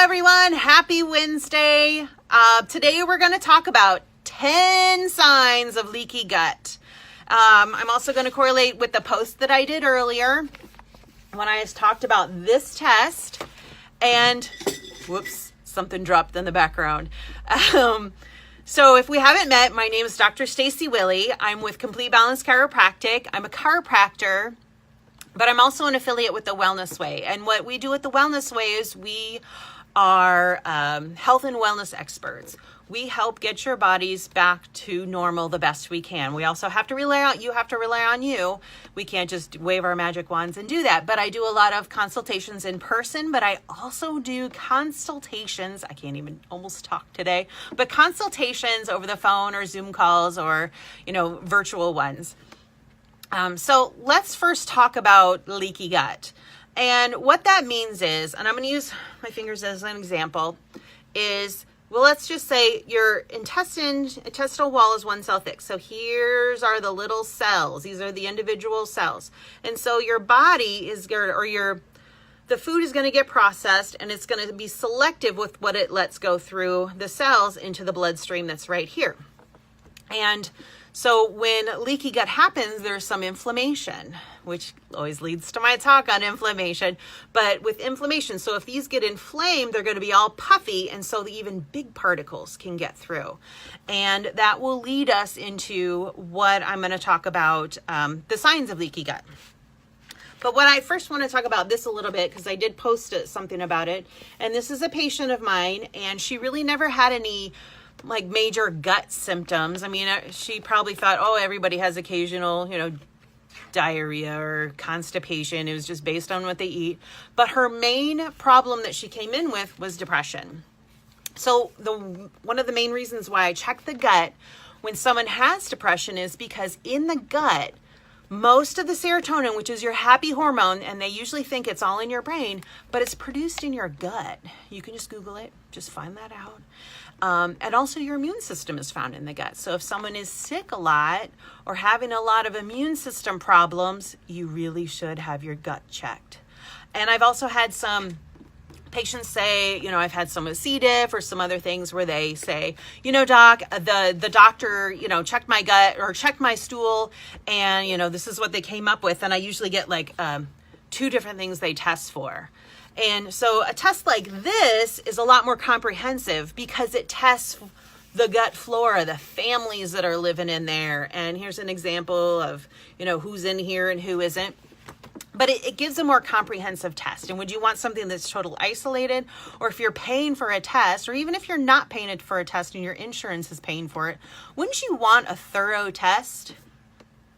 everyone, happy Wednesday. Today we're going to talk about 10 signs of leaky gut. I'm also going to correlate with the post that I did earlier when I talked about this test and, whoops, something dropped in the background. So if we haven't met, my name is Dr. Stacy Willie. I'm with Complete Balance Chiropractic. I'm a chiropractor, but I'm also an affiliate with the Wellness Way. And what we do with the Wellness Way is we are health and wellness experts. We help get your bodies back to normal the best we can. We also have to rely on you. We can't just wave our magic wands and do that. But I do a lot of consultations in person, but I also do consultations. I can't even almost talk today, but consultations over the phone or Zoom calls or, virtual ones. So let's first talk about leaky gut. And what that means is, and I'm going to use my fingers as an example, is, well, let's just say your intestinal wall is 1 cell thick. So here's are the little cells. These are the individual cells. And so your body is, the food is going to get processed and it's going to be selective with what it lets go through the cells into the bloodstream that's right here. And so when leaky gut happens, there's some inflammation, which always leads to my talk on inflammation. But with inflammation, so if these get inflamed, they're going to be all puffy. And so even big particles can get through. And that will lead us into what I'm going to talk about, the signs of leaky gut. But what I first want to talk about this a little bit, because I did post something about it. And this is a patient of mine, and she really never had any major gut symptoms. I mean, she probably thought, oh, everybody has occasional, diarrhea or constipation. It was just based on what they eat. But her main problem that she came in with was depression. So one of the main reasons why I check the gut when someone has depression is because in the gut, most of the serotonin, which is your happy hormone, and they usually think it's all in your brain, but it's produced in your gut. You can just Google it, just find that out. And also your immune system is found in the gut. So if someone is sick a lot or having a lot of immune system problems, you really should have your gut checked. And I've also had some patients say, I've had some with C. diff or some other things where they say, doc, the doctor, checked my gut or checked my stool and, this is what they came up with. And I usually get 2 different things they test for. And so a test like this is a lot more comprehensive because it tests the gut flora, the families that are living in there. And here's an example of, who's in here and who isn't. But it gives a more comprehensive test. And would you want something that's totally isolated? Or if you're paying for a test, or even if you're not paying for a test and your insurance is paying for it, wouldn't you want a thorough test?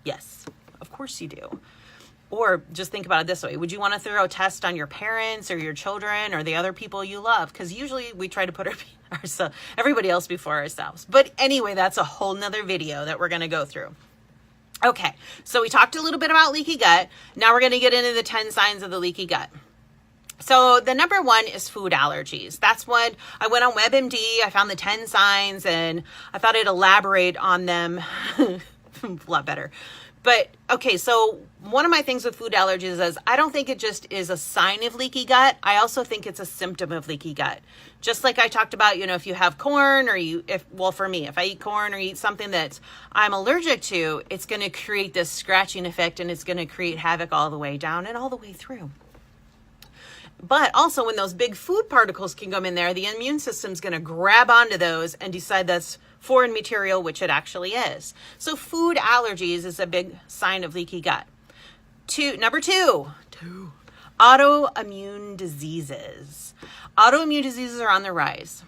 Yes, of course you do. Or just think about it this way. Would you want a thorough test on your parents or your children or the other people you love? Because usually we try to put everybody else before ourselves. But anyway, that's a whole nother video that we're going to go through. Okay, so we talked a little bit about leaky gut. Now we're going to get into the 10 signs of the leaky gut. So the number 1 is food allergies. That's what I went on WebMD. I found the 10 signs and I thought I'd elaborate on them a lot better. But okay, so one of my things with food allergies is I don't think it just is a sign of leaky gut. I also think it's a symptom of leaky gut. Just like I talked about, if you have corn or for me, if I eat corn or eat something that I'm allergic to, it's going to create this scratching effect and it's going to create havoc all the way down and all the way through. But also when those big food particles can come in there, the immune system's going to grab onto those and decide that's foreign material, which it actually is. So food allergies is a big sign of leaky gut. Number two, autoimmune diseases. Autoimmune diseases are on the rise.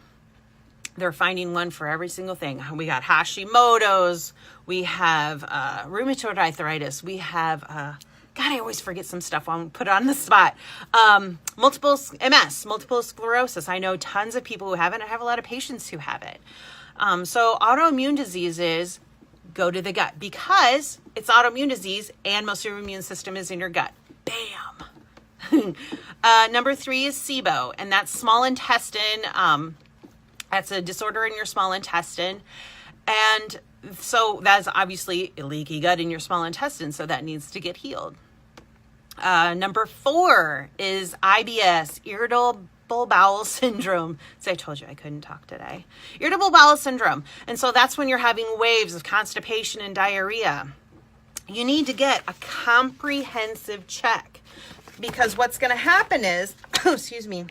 They're finding one for every single thing. We got Hashimoto's, we have rheumatoid arthritis, we have, God, I always forget some stuff on put on the spot. Multiple sclerosis. I know tons of people who have it. I have a lot of patients who have it. So autoimmune diseases go to the gut because it's autoimmune disease and most of your immune system is in your gut. Bam. Number 3 is SIBO, and that's small intestine. That's a disorder in your small intestine. And so that's obviously a leaky gut in your small intestine, so that needs to get healed. Number 4 is IBS, irritable irritable bowel syndrome. So I told you I couldn't talk today. Irritable bowel syndrome. And so that's when you're having waves of constipation and diarrhea. You need to get a comprehensive check, because what's going to happen is, excuse me,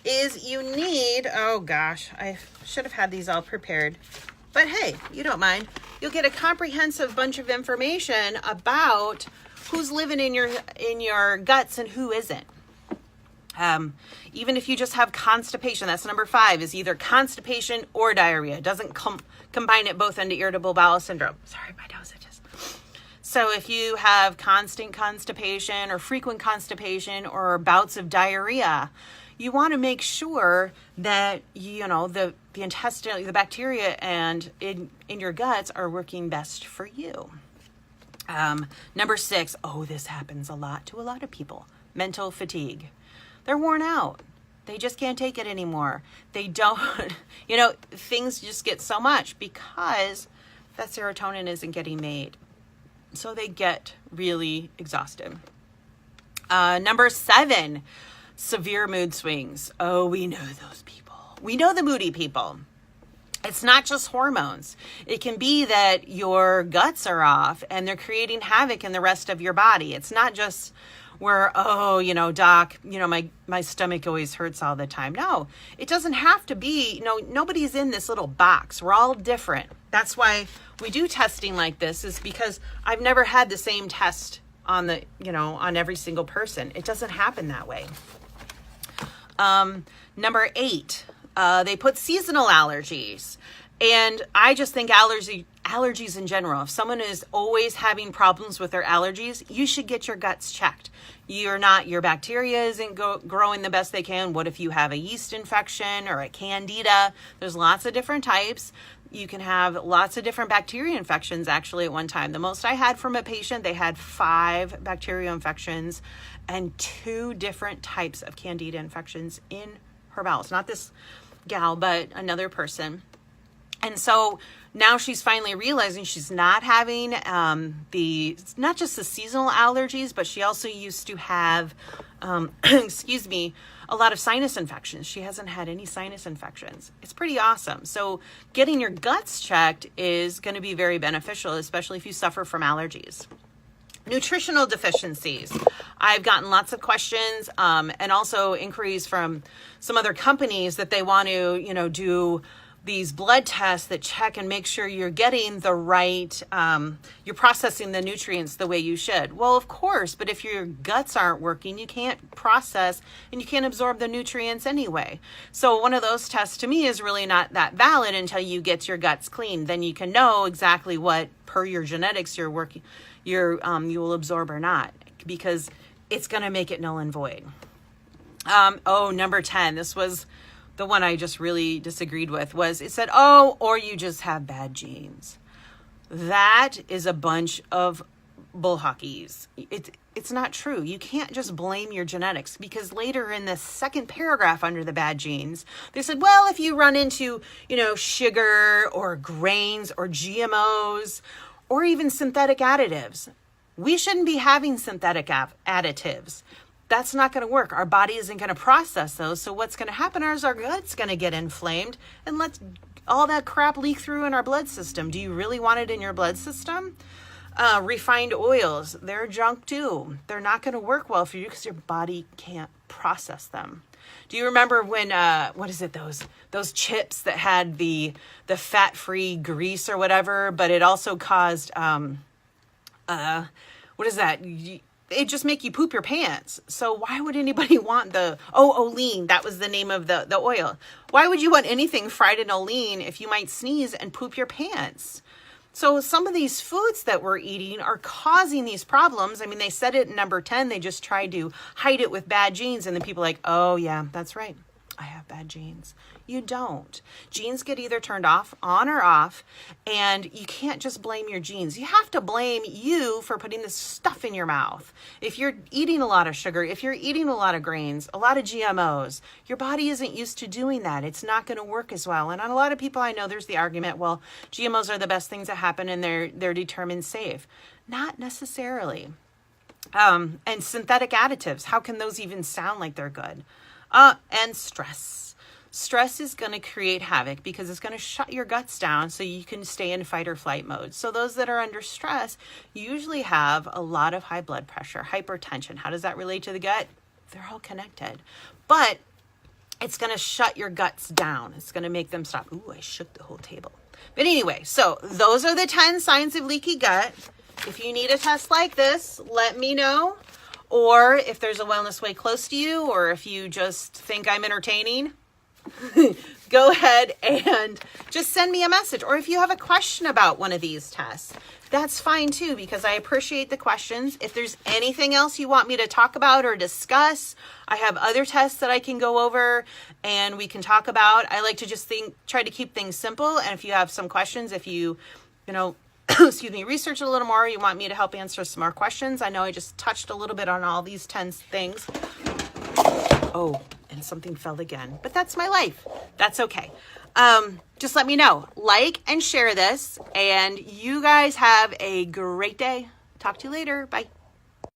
is you need, oh gosh, I should have had these all prepared, but hey, you don't mind. You'll get a comprehensive bunch of information about who's living in your guts and who isn't. Even if you just have constipation, that's number 5, is either constipation or diarrhea. It doesn't combine it both into irritable bowel syndrome. Sorry, my nose itches. So if you have constant constipation or frequent constipation or bouts of diarrhea, you want to make sure that, the intestinal, the bacteria and in your guts are working best for you. Number 6, this happens a lot to a lot of people. Mental fatigue. They're worn out. They just can't take it anymore. They don't, things just get so much because that serotonin isn't getting made. So they get really exhausted. Number 7, severe mood swings. Oh, we know those people. We know the moody people. It's not just hormones. It can be that your guts are off and they're creating havoc in the rest of your body. It's not just where, doc, my stomach always hurts all the time. No, it doesn't have to be, nobody's in this little box. We're all different. That's why we do testing like this, is because I've never had the same test on on every single person. It doesn't happen that way. Number 8, they put seasonal allergies. And I just think allergies in general, if someone is always having problems with their allergies, you should get your guts checked. Your bacteria isn't growing the best they can. What if you have a yeast infection or a candida? There's lots of different types. You can have lots of different bacteria infections actually at one time. The most I had from a patient, they had 5 bacteria infections and 2 different types of candida infections in her bowels. Not this gal, but another person. And so now she's finally realizing she's not having not just the seasonal allergies, but she also used to have, a lot of sinus infections. She hasn't had any sinus infections. It's pretty awesome. So getting your guts checked is going to be very beneficial, especially if you suffer from allergies. Nutritional deficiencies. I've gotten lots of questions and also inquiries from some other companies that they want to, do these blood tests that check and make sure you're getting the right, you're processing the nutrients the way you should. Well, of course, but if your guts aren't working, you can't process and you can't absorb the nutrients anyway. So one of those tests to me is really not that valid until you get your guts clean. Then you can know exactly what, per your genetics, you will absorb or not, because it's going to make it null and void. Number 10, this was the one I just really disagreed with, was it said, or you just have bad genes. That is a bunch of bull hockeys. It's not true. You can't just blame your genetics, because later in the second paragraph under the bad genes, they said, well, if you run into, sugar or grains or GMOs or even synthetic additives, we shouldn't be having synthetic additives. That's not going to work. Our body isn't going to process those. So what's going to happen is our gut's going to get inflamed and let all that crap leak through in our blood system. Do you really want it in your blood system? Refined oils, they're junk too. They're not going to work well for you because your body can't process them. Do you remember when, those chips that had the fat-free grease or whatever, but it also caused, it just make you poop your pants. So why would anybody want olein? That was the name of the oil. Why would you want anything fried in olein if you might sneeze and poop your pants? So some of these foods that we're eating are causing these problems. I mean, they said it in number 10. They just tried to hide it with bad genes. And then people are like, oh yeah, that's right. I have bad genes. You don't. Genes get either turned on or off, and you can't just blame your genes. You have to blame you for putting this stuff in your mouth. If you're eating a lot of sugar, if you're eating a lot of grains, a lot of GMOs, your body isn't used to doing that. It's not going to work as well. And on a lot of people I know, there's the argument, well, GMOs are the best things that happen and they're determined safe. Not necessarily. And synthetic additives, how can those even sound like they're good? And stress. Stress is going to create havoc because it's going to shut your guts down so you can stay in fight or flight mode. So those that are under stress usually have a lot of high blood pressure, hypertension. How does that relate to the gut? They're all connected. But it's going to shut your guts down. It's going to make them stop. Ooh, I shook the whole table. But anyway, so those are the 10 signs of leaky gut. If you need a test like this, let me know. Or if there's a Wellness Way close to you, or if you just think I'm entertaining, go ahead and just send me a message. Or if you have a question about one of these tests, that's fine too, because I appreciate the questions. If there's anything else you want me to talk about or discuss, I have other tests that I can go over and we can talk about. I like to just try to keep things simple. And if you have some questions, if you excuse me, research a little more, you want me to help answer some more questions. I know I just touched a little bit on all these 10 things. Oh, and something fell again, but that's my life. That's okay. Just let me know. Like and share this, and you guys have a great day. Talk to you later. Bye.